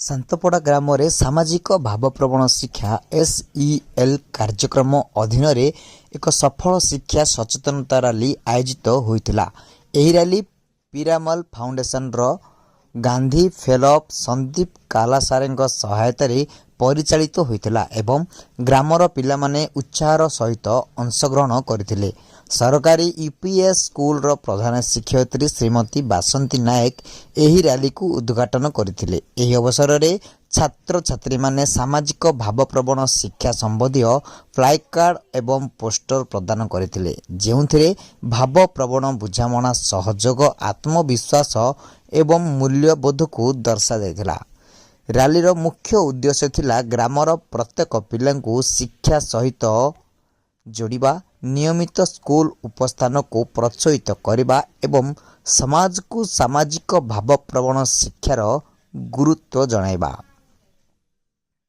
शांतपड़ा ग्राम रे सामाजिक भावप्रवण शिक्षा SEL कार्यक्रम अधीन रे एक सफल शिक्षा सचेतनता रैली आयोजित होइतिला। एही रैली पिरामल फाउंडेशन रो गांधी फेलो संदीप कालासारेंको सहायता रे परिचालित होइतिला एवं ग्रामर पिला माने उत्साहर सहित अंशग्रहण करथिले। सरकारी UPS स्कूल रो प्रधान शिक्षयित्री श्रीमती बासंती नायक एही रैली को उद्घाटन करथिले। एही अवसर रे छात्र छात्री माने सामाजिक भावप्रवण शिक्षा संबंधी फ्लाई कार्ड एवं पोस्टर प्रदान करथिले, जेउथिरे भावप्रवण बुझामणा सहयोग आत्मविश्वास एवं मूल्यबोध को दर्शा जायतिला। रैलीर मुख्य उद्देश्य थिला ग्रामर प्रत्येक पिला को शिक्षा सहित जोड़िबा, नियमित स्कूल उपस्थान को प्रोत्साहित करने एवं समाज को सामाजिक भावप्रवण शिक्षार गुरुत्व जणाइबा।